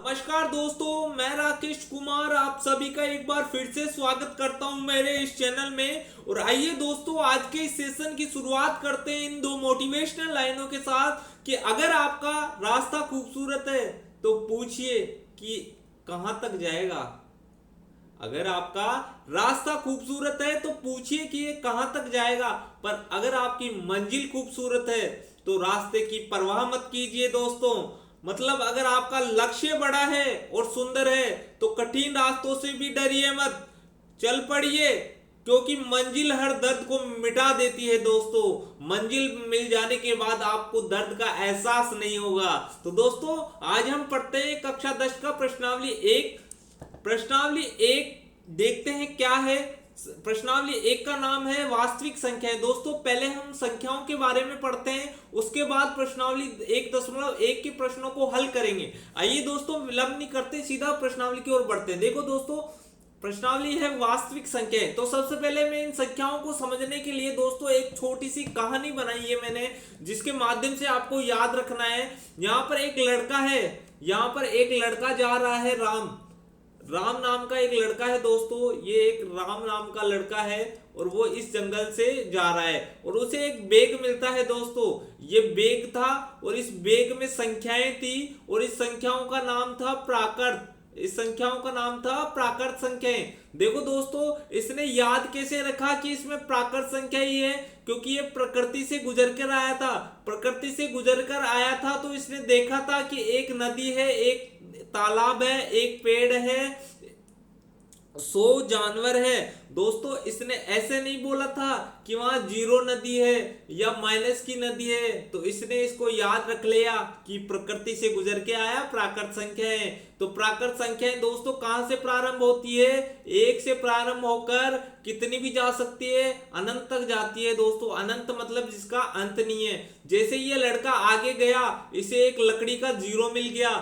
नमस्कार दोस्तों, मैं राकेश कुमार आप सभी का एक बार फिर से स्वागत करता हूं मेरे इस चैनल में। और आइए दोस्तों, आज के इस सेशन की शुरुआत करते हैं इन दो मोटिवेशनल लाइनों के साथ कि अगर आपका रास्ता खूबसूरत है तो पूछिए कि कहां तक जाएगा। अगर आपका रास्ता खूबसूरत है तो पूछिए कि ये कहां तक जाएगा, पर अगर आपकी मंजिल खूबसूरत है तो रास्ते की परवाह मत कीजिए दोस्तों। मतलब अगर आपका लक्ष्य बड़ा है और सुंदर है तो कठिन रास्तों से भी डरिए मत, चल पड़िए, क्योंकि मंजिल हर दर्द को मिटा देती है दोस्तों। मंजिल मिल जाने के बाद आपको दर्द का एहसास नहीं होगा। तो दोस्तों, आज हम पढ़ते हैं कक्षा 10 का प्रश्नावली 1 देखते हैं क्या है। प्रश्नावली 1 का नाम है वास्तविक संख्याएं। दोस्तों, पहले हम संख्याओं के बारे में पढ़ते हैं, उसके बाद प्रश्नावली 1.1 के प्रश्नों को हल करेंगे। आइए दोस्तों, विलंब नहीं करते, सीधा प्रश्नावली की ओर बढ़ते हैं। देखो दोस्तों, प्रश्नावली है वास्तविक संख्याएं। तो सबसे पहले मैं इन संख्याओं को समझने के लिए दोस्तों एक छोटी सी कहानी बनाई है मैंने, जिसके माध्यम से आपको याद रखना है। यहाँ पर एक लड़का है, यहाँ पर एक लड़का जा रहा है राम नाम का एक लड़का है दोस्तों। ये एक राम नाम का लड़का है और वो इस जंगल से जा रहा है और उसे एक बैग मिलता है दोस्तों। ये बैग था और इस बैग में संख्याएं थी और इस संख्याओं का नाम था प्राकृत। इस संख्याओं का नाम था प्राकृत संख्याएं। देखो दोस्तों, इसने याद कैसे रखा कि इसमें प्राकृत संख्या ही है, क्योंकि ये प्रकृति से गुजर कर आया था। प्रकृति से गुजर कर आया था तो इसने देखा था कि एक नदी है, एक तालाब है, एक पेड़ है, 100 जानवर है। दोस्तों, इसने ऐसे नहीं बोला था कि वहां जीरो नदी है या माइनस की नदी है, तो इसने इसको याद रख लिया कि प्रकृति से गुजर के आया, प्राकृत संख्या है। तो प्राकृत संख्याएं दोस्तों कहां से प्रारंभ होती है? 1 से प्रारंभ होकर कितनी भी जा सकती है, अनंत तक जाती है दोस्तों। अनंत मतलब जिसका अंत नहीं है। जैसे ये लड़का आगे गया, इसे एक लकड़ी का जीरो मिल गया।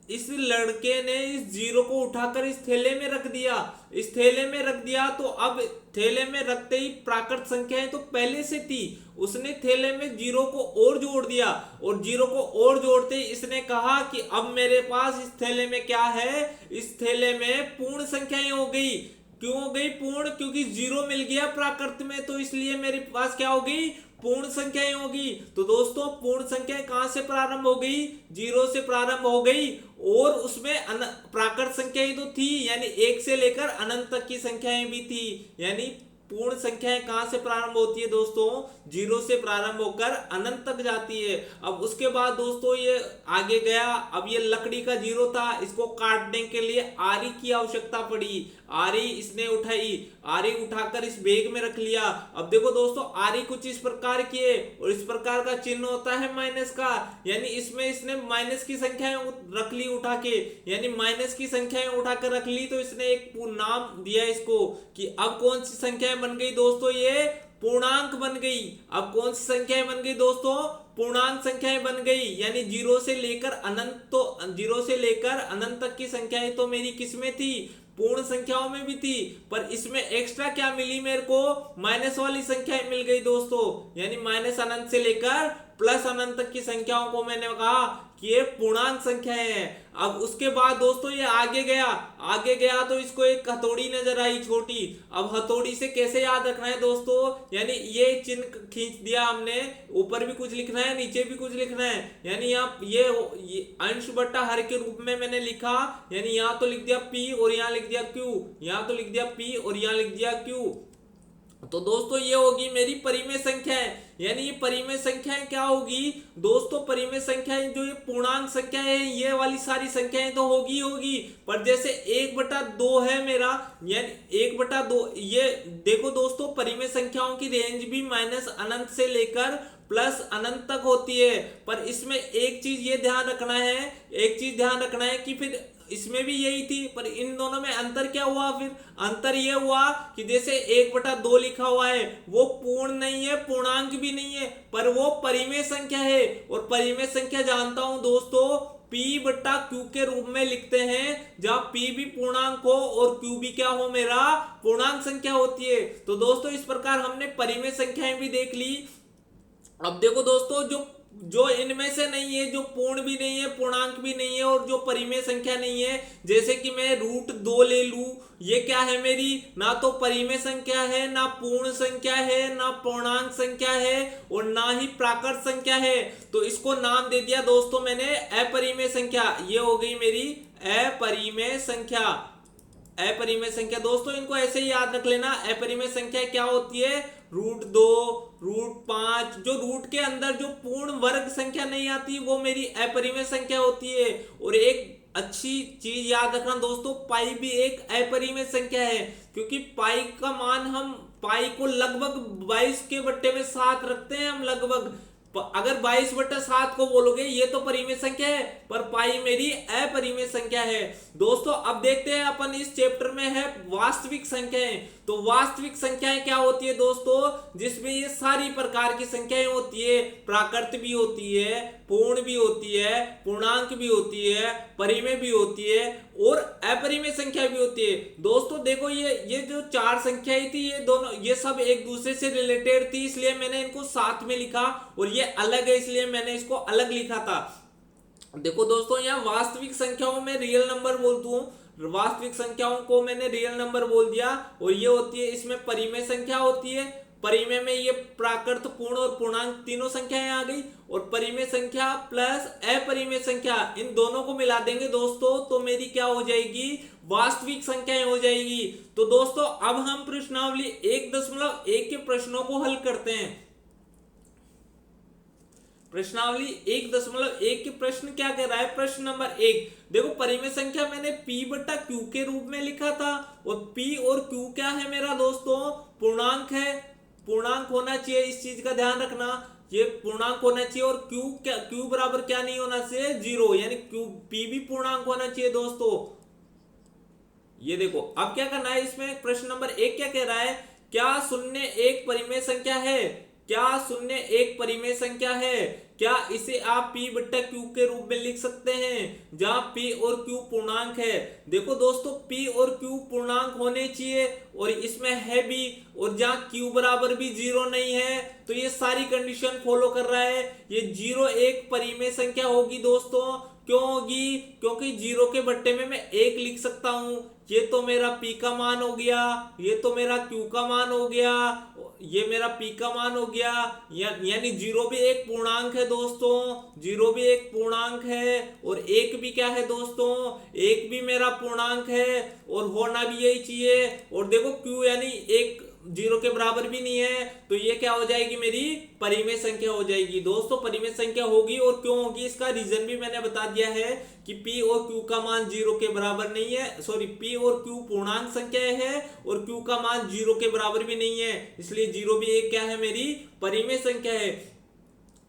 इस लड़के ने इस जीरो को उठाकर इस थैले में रख दिया। इस थैले में रख दिया तो अब थैले में रखते ही प्राकृत संख्याएं तो पहले से थी, उसने थैले में जीरो को और जोड़ दिया और जीरो को और जोड़ते ही इसने कहा कि अब मेरे पास इस थैले में क्या है? इस थैले में पूर्ण संख्याएं हो गई। क्यों हो गई पूर्ण? क्योंकि जीरो मिल गया प्राकृत में, तो इसलिए मेरे पास क्या हो गई? पूर्ण संख्याएं होगी। तो दोस्तों, पूर्ण संख्याएं कहां से प्रारंभ हो गई? जीरो से प्रारंभ हो गई और उसमें प्राकृत संख्याएं तो थी, यानी 1 से लेकर अनंत तक की संख्याएं भी थी। यानी पूर्ण संख्याएं कहां से प्रारंभ होती है दोस्तों? जीरो से प्रारंभ होकर अनंत तक जाती है। अब उसके बाद दोस्तों ये आगे गया। अब ये लकड़ी का जीरो था, इसको काटने के लिए आरी की आवश्यकता पड़ी। आरी इसने उठाई, आरी उठाकर इस बैग में रख लिया। अब देखो दोस्तों, आरी कुछ इस प्रकार की है और इस प्रकार का चिन्ह होता है माइनस का, यानी इसमें इसने माइनस की संख्याएं रख ली उठा के, यानी माइनस की संख्याएं उठाकर रख ली। तो इसने एक नाम दिया इसको कि अब कौन सी संख्याएं बन गई दोस्तों? ये पूर्णांक बन गई। अब कौन सी संख्याएं बन गई दोस्तों? पूर्णांक संख्याएं बन गई। यानी जीरो से लेकर अनंत, तो जीरो से लेकर अनंत तक की संख्याएं तो मेरी किसमें थी? पूर्ण संख्याओं में भी थी, पर इसमें एक्स्ट्रा क्या मिली मेरे को? माइनस वाली संख्याएं मिल गई दोस्तों। यानी माइनस अनंत से लेकर प्लस अनंत तक की संख्याओं को मैंने कहा कि ये पूर्णांक संख्याएं हैं। अब उसके बाद दोस्तों ये आगे गया तो इसको एक हथौड़ी नजर आई छोटी। अब हथौड़ी से कैसे याद रखना है दोस्तों? यानी ये चिन्ह खींच दिया हमने, ऊपर भी कुछ लिखना है, नीचे भी कुछ लिखना है। यानी यहाँ ये अंश बट्टा हर के रूप में मैंने लिखा, यानी यहाँ तो लिख दिया P और यहाँ लिख दिया Q, यहाँ तो लिख दिया P और यहाँ लिख दिया Q। तो दोस्तों ये होगी मेरी परिमेय संख्याएं। यानी ये परिमेय संख्याएं क्या होगी दोस्तों? परिमेय संख्याएं जो ये पूर्णांक संख्याएं हैं, ये वाली सारी संख्याएं तो होगी, पर जैसे 1/2 है मेरा, यानी 1/2 ये देखो दोस्तों, परिमेय संख्याओं की रेंज भी माइनस अनंत से लेकर प्लस अनंत तक होती है। पर इसमें एक चीज ये ध्यान रखना है, कि फिर इसमें भी यही थी, पर इन दोनों में अंतर क्या हुआ? फिर अंतर ये हुआ कि जैसे 1/2 लिखा हुआ है, वो पूर्ण नहीं है, पूर्णांक भी नहीं है, पर वो परिमेय संख्या है। और परिमेय संख्या जानता हूं दोस्तों, P/Q के रूप में लिखते हैं, जहां P भी पूर्णांक हो और Q भी क्या हो? मेरा पूर्णांक संख्या होती है। तो दोस्तों इस प्रकार हमने परिमेय संख्याएं भी देख ली। अब देखो दोस्तों, जो जो इनमें से नहीं है, जो पूर्ण भी नहीं है, पूर्णांक भी नहीं है और जो परिमेय संख्या नहीं है, जैसे कि मैं √2 ले लूं, ये क्या है मेरी, ना तो परिमेय संख्या है, ना पूर्ण संख्या है, ना पूर्णांक संख्या है और ना ही प्राकृत संख्या है। तो इसको नाम दे दिया दोस्तों मैंने अपरिमेय संख्या। ये हो गई मेरी अपरिमेय संख्या। अपरिमेय संख्या दोस्तों इनको ऐसे ही याद रख लेना। अपरिमेय संख्या क्या होती है, √2, √5, जो रूट के अंदर जो पूर्ण वर्ग संख्या नहीं आती वो मेरी अपरिमेय संख्या होती है। और एक अच्छी चीज याद रखना दोस्तों, पाई भी एक अपरिमेय संख्या है, क्योंकि पाई का मान हम पाई को लगभग 22 के बट्टे में 7 रखते हैं हम लगभग। अगर 22/7 को बोलोगे ये तो परिमेय संख्या है, पर पाई मेरी अपरिमेय संख्या है। दोस्तों अब देखते हैं अपन इस चैप्टर में है वास्तविक संख्याएं। तो वास्तविक संख्याएं क्या होती है दोस्तों, जिसमें ये सारी प्रकार की संख्याएं होती है, प्राकृत भी होती है, पूर्ण भी होती है, पूर्णांक भी होती है, परिमेय भी होती है और अपरिमेय संख्या भी होती है। दोस्तों देखो ये जो 4 संख्याएं थी, ये दोनों ये सब एक दूसरे से रिलेटेड थी, इसलिए मैंने इनको साथ में लिखा, और ये अलग है इसलिए मैंने इसको अलग लिखा था। देखो दोस्तों यहाँ वास्तविक संख्याओं में रियल नंबर बोलता हूं, वास्तविक संख्याओं को मैंने रियल नंबर बोल दिया, और ये होती है इसमें परिमेय संख्या होती है। परिमेय में ये प्राकृत, पूर्ण और पूर्णांक तीनों संख्याएं आ गई, और परिमेय संख्या प्लस अपरिमेय संख्या इन दोनों को मिला देंगे दोस्तों, तो मेरी क्या हो जाएगी, वास्तविक संख्याएं हो जाएगी। तो दोस्तों अब हम प्रश्नावली 1.1 के प्रश्नों को हल करते हैं। प्रश्नावली 1.1 के प्रश्न क्या कह रहा है, प्रश्न नंबर 1 देखो, परिमेय संख्या मैंने P/Q के रूप में लिखा था, और P और Q क्या है मेरा दोस्तों, पूर्णांक है, पूर्णांक होना चाहिए, इस चीज का ध्यान रखना, ये पूर्णांक होना चाहिए। और Q बराबर क्या नहीं होना चाहिए, 0, यानी P भी पूर्णांक होना चाहिए दोस्तों। ये देखो अब क्या करना है, इसमें प्रश्न नंबर 1 क्या कह रहा है, क्या 0 एक परिमेय संख्या है, क्या 0 एक परिमेय संख्या है, क्या इसे आप P/Q के रूप में लिख सकते हैं, जहां P और Q पूर्णांक है। देखो दोस्तों P और Q पूर्णांक होने चाहिए, और इसमें है भी, और जहां Q बराबर भी 0 नहीं है, तो ये सारी कंडीशन फॉलो कर रहा है। ये 0 एक परिमेय संख्या होगी दोस्तों, क्यों होगी, क्योंकि 0 के बट्टे में मैं 1 लिख सकता हूं। ये तो मेरा P का मान हो गया, ये तो मेरा Q का मान हो गया, ये मेरा P का मान हो गया, यानी 0 भी एक पूर्णांक है दोस्तों, 0 भी एक पूर्णांक है, और 1 भी क्या है दोस्तों, 1 भी मेरा पूर्णांक है, और होना भी यही चाहिए। और देखो Q यानी 1 0 के बराबर भी नहीं है, तो ये क्या हो जाएगी, मेरी परिमेय संख्या हो जाएगी दोस्तों। परिमेय संख्या होगी, और क्यों होगी इसका रीजन भी मैंने बता दिया है कि P और Q का मान 0 के बराबर नहीं है, सॉरी P और Q पूर्णांक संख्या है, और Q का मान 0 के बराबर भी नहीं है, इसलिए 0 भी एक क्या है, मेरी परिमेय संख्या है।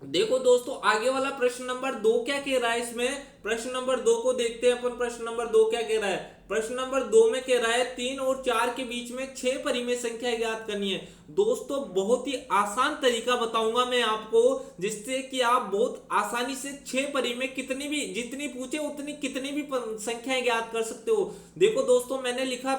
देखो दोस्तों आगे वाला प्रश्न नंबर 2 क्या कह रहा है, इसमें प्रश्न नंबर 2 को देखते हैं अपन। प्रश्न नंबर 2 क्या कह रहा है, प्रश्न नंबर 2 में कह रहा है 3 और 4 के बीच में 6 परिमेय संख्या ज्ञात करनी है। दोस्तों बहुत ही आसान तरीका बताऊंगा मैं आपको, जिससे कि आप बहुत आसानी से 6 परिमेय कितनी भी, जितनी पूछे उतनी कितनी भी संख्याएं ज्ञात कर सकते हो। देखो दोस्तों मैंने लिखा,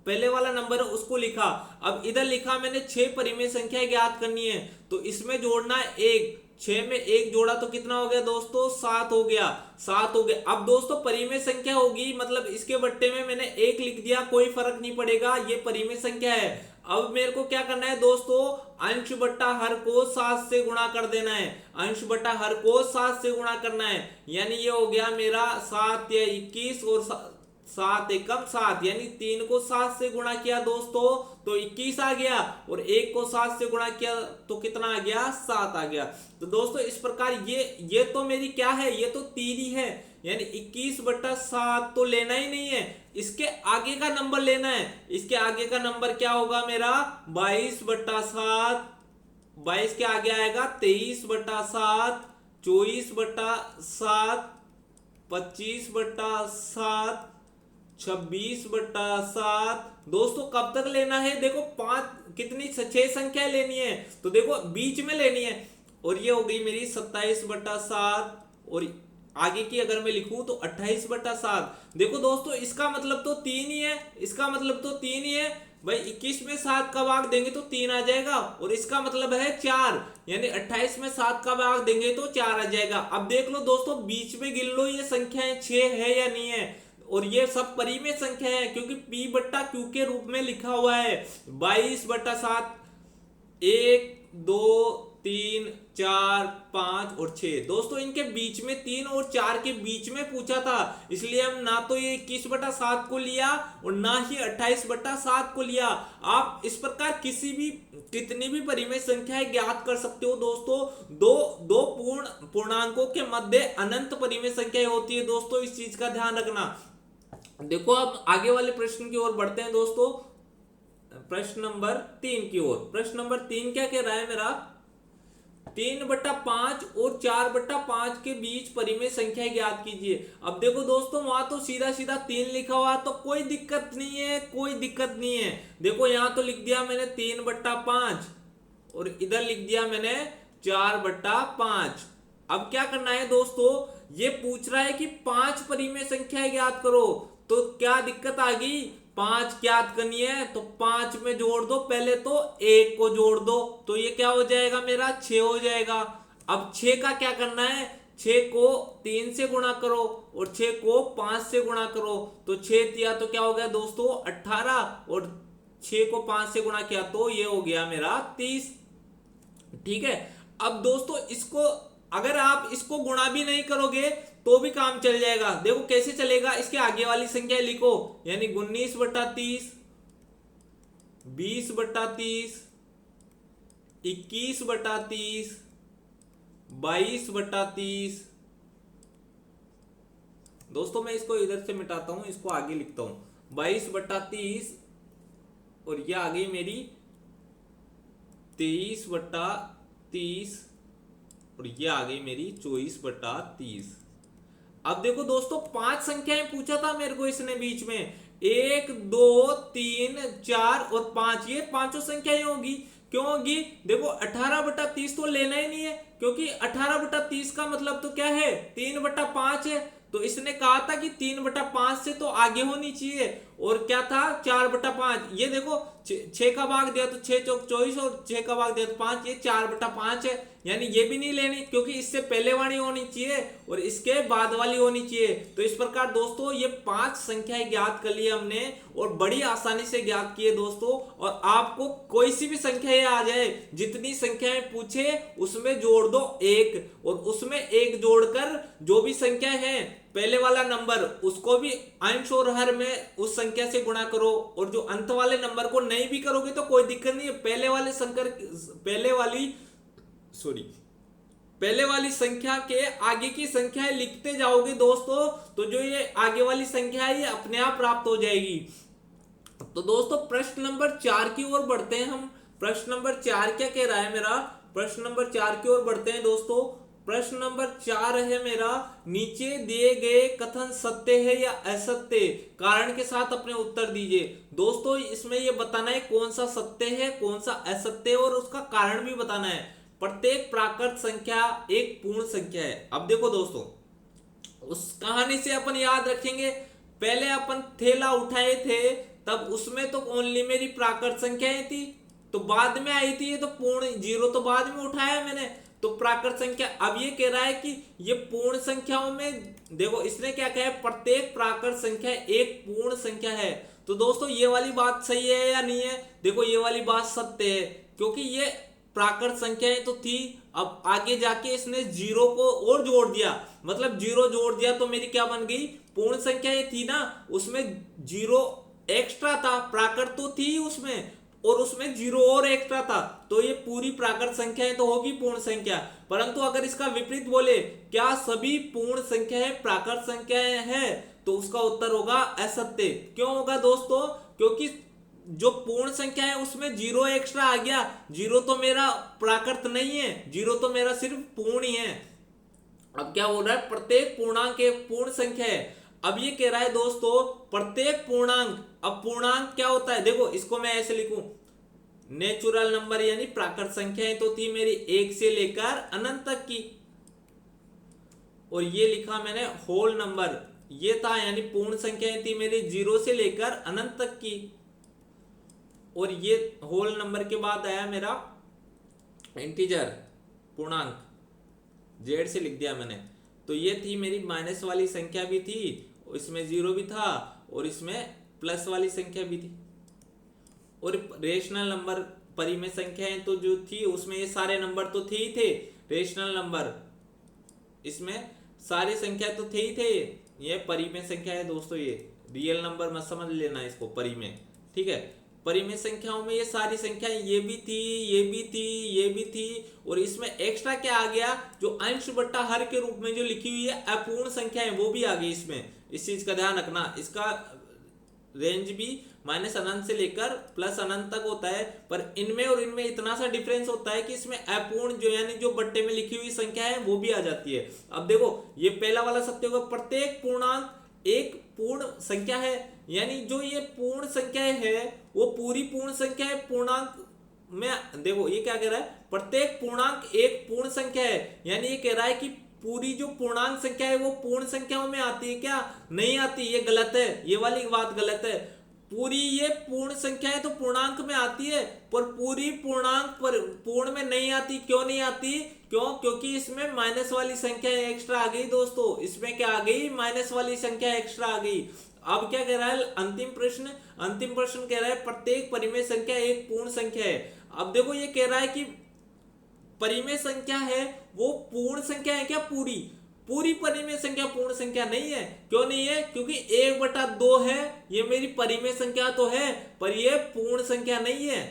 पहले वाला नंबर है उसको लिखा, अब इधर लिखा मैंने 6 परिमेय संख्या ज्ञात करनी है, तो इसमें जोड़ना है 1, 6 में 1 जोड़ा तो कितना हो गया दोस्तों, 7 हो गया, 7 हो गया। अब दोस्तों परिमेय संख्या होगी, मतलब इसके बट्टे में मैंने 1 लिख दिया, कोई फर्क नहीं पड़ेगा, ये परिमेय संख्या है। अब मेरे को क्या करना है दोस्तों, अंश बट्टा हर को 7 से गुणा कर देना है, अंश बट्टा हर को 7 से गुणा करना है, यानी ये हो गया मेरा 7 या 21, और 7 एकम 7, यानी 3 को 7 से गुणा किया दोस्तों तो 21 आ गया, और 1 को 7 से गुणा किया तो कितना आ गया, 7 आ गया। तो दोस्तों इस प्रकार ये तो मेरी क्या है, ये तो 3 ही है, यानी 21/7 तो लेना ही नहीं है, इसके आगे का नंबर लेना है। इसके आगे का नंबर क्या होगा मेरा, 22/7, 22 के आगे आएगा 23/7, 24/7, 25/7, 26/7। दोस्तों कब तक लेना है, देखो 6 संख्या लेनी है, तो देखो बीच में लेनी है, और ये हो गई मेरी 27/7, और आगे की अगर मैं लिखूं तो 28/7। देखो दोस्तों इसका मतलब तो 3 ही है, इसका मतलब तो 3 ही है भाई। 21 में 7 का भाग देंगे तो 3 आ जाएगा, और इसका मतलब है 4, यानी 28 में 7 का भाग देंगे तो 4 आ जाएगा। अब देख लो दोस्तों बीच में गिन लो ये संख्याएं 6 है या नहीं है, और ये सब परिमेय संख्या है क्योंकि P बट्टा Q के रूप में लिखा हुआ है। 22/7, 1 2 3 4 5 और 6। दोस्तों इनके बीच में 3 और 4 के बीच में पूछा था, इसलिए हम ना तो ये 21/7 को लिया और ना ही 28/7 को लिया। आप इस प्रकार कितनी भी परिमेय संख्याएं ज्ञात कर सकते हो दोस्तों। दो दो पूर्णांकों के मध्य अनंत परिमेय संख्याएं होती है दोस्तों, इस चीज का ध्यान रखना। देखो अब आगे वाले प्रश्न की ओर बढ़ते हैं दोस्तों, प्रश्न नंबर 3 की ओर। प्रश्न नंबर 3 क्या कह रहा है मेरा, 3/5 और 4/5 के बीच परिमेय संख्या ज्ञात कीजिए। अब देखो दोस्तों वहां तो सीधा सीधा 3 लिखा हुआ तो कोई दिक्कत नहीं है, कोई दिक्कत नहीं है। देखो यहां तो लिख दिया मैंने 3/5 और इधर लिख दिया मैंने 4/5। अब क्या करना है दोस्तों, ये पूछ रहा है कि 5 परिमेय संख्याएं ज्ञात करो, तो क्या दिक्कत आ गई, 5 ज्ञात करनी है तो 5 में जोड़ दो, पहले तो 1 को जोड़ दो, तो ये क्या हो जाएगा मेरा 6 हो जाएगा। अब 6 का क्या करना है, 6 को 3 से गुणा करो और 6 को 5 से गुणा करो, तो 6 दिया तो क्या हो गया दोस्तों 18, और 6 को 5 से गुणा किया तो ये हो गया मेरा 30। ठीक है, अब दोस्तों इसको अगर आप इसको गुणा भी नहीं करोगे तो भी काम चल जाएगा। देखो कैसे चलेगा, इसके आगे वाली संख्या लिखो, यानी 19/30, 20/30, 21/30, 22/30। दोस्तों मैं इसको इधर से मिटाता हूं, इसको आगे लिखता हूं 22/30, और ये आ गई मेरी 23/30, और ये आ गई मेरी 24/30। अब देखो दोस्तों 5 संख्याएं पूछा था मेरे को इसने बीच में, 1 2 3 4 और 5, ये पांचों संख्याएं होगी। क्यों होगी, देखो 18/30 तो लेना ही नहीं है, क्योंकि 18/30 का मतलब तो क्या है 3/5 है, तो इसने कहा था कि 3/5 से तो आगे होनी चाहिए, और क्या था 4/5। ये देखो 6 का भाग दिया तो 6 चौक 24, और 6 का भाग दिया तो 5, ये 4/5 है, यानी ये भी नहीं लेनी क्योंकि इससे पहले वाली होनी चाहिए और इसके बाद वाली होनी चाहिए। तो इस प्रकार दोस्तों ये 5 संख्याएं ज्ञात कर ली हमने, और बड़ी आसानी से ज्ञात किए दोस्तों। और आपको कोई सी भी संख्या आ जाए, जितनी संख्याएं पूछे उसमें जोड़ दो 1, और उसमें 1 जोड़कर जो भी संख्या है पहले वाला नंबर उसको भी अंश और हर में उस संख्या से गुणा करो, और जो अंत वाले नंबर को नहीं भी करोगे तो कोई दिक्कत नहीं है, पहले वाली संख्या के आगे की संख्याएं लिखते जाओगे दोस्तों, तो जो ये आगे वाली संख्या है ये अपने आप प्राप्त हो जाएगी। तो दोस्तों प्रश्न नंबर 4 की ओर बढ़ते हैं हम। प्रश्न नंबर 4 क्या कह रहा है मेरा, प्रश्न नंबर 4 की ओर बढ़ते हैं दोस्तों। प्रश्न नंबर 4 है मेरा, नीचे दिए गए कथन सत्य है या असत्य, कारण के साथ अपने उत्तर दीजिए। दोस्तों इसमें यह बताना है कौन सा सत्य है कौन सा असत्य है, और उसका कारण भी बताना है। प्रत्येक प्राकृत संख्या एक पूर्ण संख्या है। अब देखो दोस्तों उस कहानी से अपन याद रखेंगे, पहले अपन थैला उठाए थे तब उसमें तो ओनली मेरी प्राकृत संख्याएं थी, तो बाद में आई थी ये तो पूर्ण, जीरो तो बाद में उठाया मैंने, तो प्राकृत संख्या। अब ये कह रहा है कि ये पूर्ण संख्याओं में देखो इसने क्या कहा है, प्रत्येक प्राकृत संख्या एक पूर्ण संख्या है। तो दोस्तों ये वाली बात सही है या नहीं है, देखो ये वाली बात सत्य है, क्योंकि ये प्राकृत संख्याएं तो थी, अब आगे जाके इसने जीरो को और जोड़ दिया, मतलब जीरो जोड़ दिया तो मेरी क्या बन गई, पूर्ण संख्याएं थी ना, उसमें जीरो एक्स्ट्रा था, प्राकृत तो थी उसमें, और उसमें जीरो और एक्स्ट्रा था, तो ये पूरी प्राकृत संख्याएं तो होगी पूर्ण संख्या। परंतु अगर इसका विपरीत बोले क्या सभी पूर्ण संख्याएं प्राकृत संख्याएं हैं, तो उसका उत्तर होगा असत्य। क्यों होगा दोस्तों, क्योंकि जो पूर्ण संख्या है उसमें जीरो एक्स्ट्रा आ गया, जीरो तो मेरा प्राकृत नहीं है, जीरो तो मेरा सिर्फ पूर्ण ही है। अब क्या बोल रहा है, प्रत्येक पूर्णांक एक पूर्ण संख्या है। अब ये कह रहा है दोस्तों प्रत्येक पूर्णांक, अब पूर्णांक क्या होता है, देखो इसको मैं ऐसे लिखूं, नेचुरल नंबर यानी प्राकृत संख्याएं तो थी मेरी 1 से लेकर अनंत तक की, और ये लिखा मैंने होल नंबर, ये था यानी पूर्ण संख्याएं थी मेरी 0 से लेकर अनंत तक की। और ये होल नंबर के बाद आया मेरा इंटीजर, पूर्णांक, जेड से लिख दिया मैंने। तो ये थी मेरी माइनस वाली संख्या भी थी, इसमें 0 भी था और इसमें प्लस वाली संख्या भी थी। और रेशनल नंबर परिमेय संख्याएं तो जो थी उसमें ये सारे नंबर तो थे ही थे, रेशनल नंबर, इसमें सारी संख्या तो थे ही थे। ये परिमेय संख्या है दोस्तों, ये रियल नंबर मत समझ लेना इसको, परिमेय, ठीक है। परिमेय संख्याओं में ये सारी संख्याएं ये भी थी, ये भी थी, ये भी थी, और इसमें एक्स्ट्रा क्या आ गया, जो अंश बट्टा हर के रूप में जो लिखी हुई है अपूर्ण संख्याएं वो भी आ गई इसमें। इस चीज का ध्यान रखना, इसका रेंज भी माइनस अनंत से लेकर प्लस अनंत तक होता है, पर इनमें और इनमें इतना सा डिफरेंस होता है कि इसमें अपूर्ण जो यानी जो बट्टे में लिखी हुई संख्या है वो भी आ जाती है। अब देखो ये पहला वाला सत्य होगा, प्रत्येक पूर्णांक एक पूर्ण संख्या है, यानी जो ये पूर्ण संख्या है वो पूरी पूर्ण संख्या है। पूर्णांक में देखो ये क्या कह रहा है, प्रत्येक पूर्णांक एक पूर्ण संख्या है, यानी ये कह रहा है कि पूरी जो पूर्णांक संख्या है वो पूर्ण संख्याओं में आती है क्या, नहीं आती, ये गलत है, ये वाली बात गलत है। पूरी ये पूर्ण संख्या है तो पूर्णांक में आती है, पर पूरी पूर्णांक पर पूर्ण में नहीं आती। क्यों नहीं आती, क्योंकि इसमें माइनस वाली संख्या एक्स्ट्रा आ गई दोस्तों, इसमें क्या आ गई, माइनस वाली संख्या एक्स्ट्रा आ गई। अब क्या कह रहा है अंतिम प्रश्न कह रहा है प्रत्येक परिमेय संख्या एक पूर्ण संख्या है। अब देखो ये कह रहा है कि परिमेय संख्या है वो पूर्ण संख्या है क्या, पूरी परिमेय संख्या पूर्ण संख्या नहीं है। क्यों नहीं है, क्योंकि 1/2 है, ये मेरी परिमेय संख्या तो है पर ये पूर्ण संख्या नहीं है।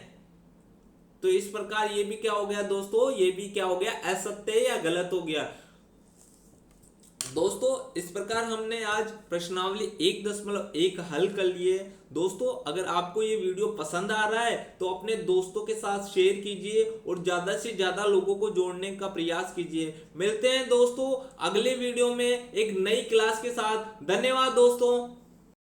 तो इस प्रकार ये भी क्या हो गया दोस्तों, ये भी क्या हो गया, असत्य या गलत हो गया। दोस्तों इस प्रकार हमने आज प्रश्नावली 1.1 हल कर लिए। दोस्तों अगर आपको ये वीडियो पसंद आ रहा है तो अपने दोस्तों के साथ शेयर कीजिए और ज्यादा से ज्यादा लोगों को जोड़ने का प्रयास कीजिए। मिलते हैं दोस्तों अगले वीडियो में एक नई क्लास के साथ। धन्यवाद दोस्तों।